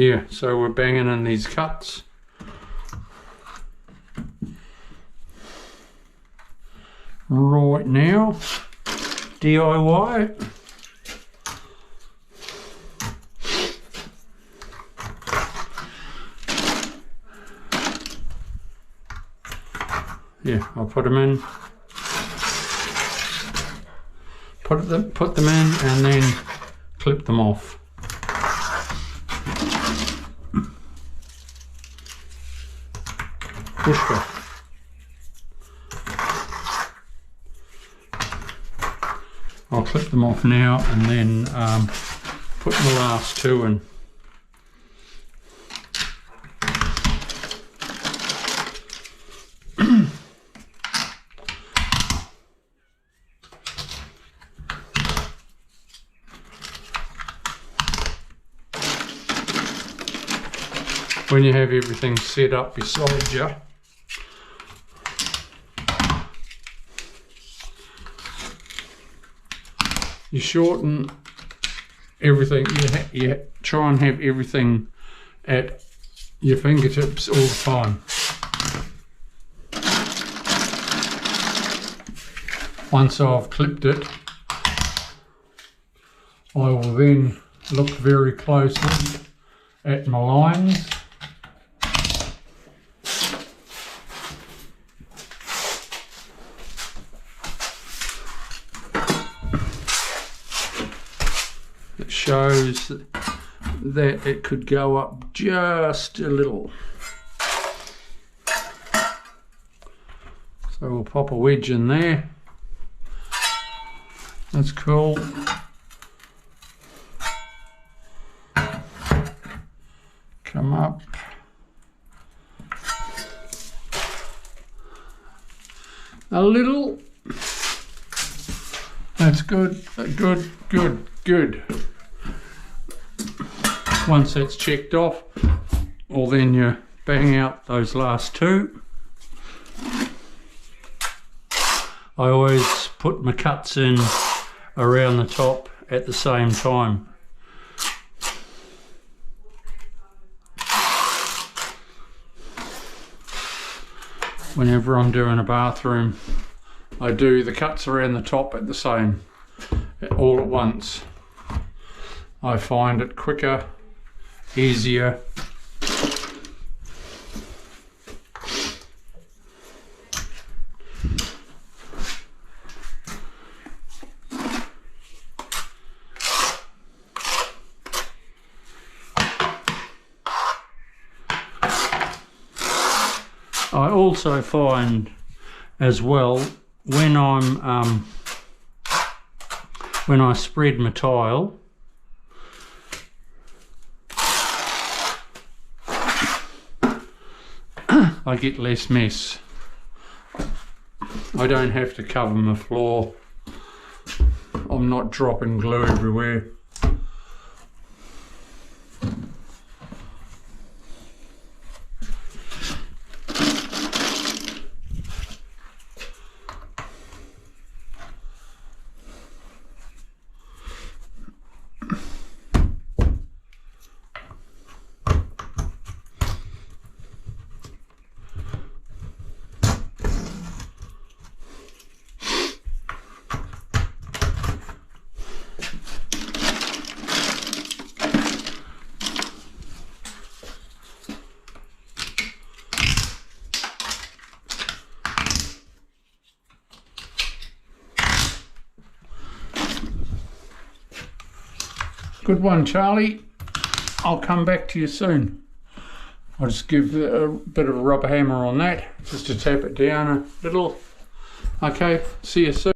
Yeah, so we're banging in these cuts. Right now, DIY. Yeah, I'll put them in. Put them in and then clip them off. Pushka. I'll clip them off now and then put the last two in. When you have everything set up beside you, you shorten everything. You try and have everything at your fingertips all the time. Once I've clipped it, I will then look very closely at my lines. It shows that it could go up just a little. So we'll pop a wedge in there. That's cool. Come up. A little. That's good, good, good, good. Once that's checked off, well then you bang out those last two. I always put my cuts in around the top at the same time. Whenever I'm doing a bathroom, I do the cuts around the top at the same, all at once. I find it quicker, easier. I also find as well when I spread my tile, I get less mess. I don't have to cover my floor. I'm not dropping glue everywhere. Good one, Charlie. I'll come back to you soon. I'll just give a bit of a rubber hammer on that, just to tap it down a little. Okay, see you soon.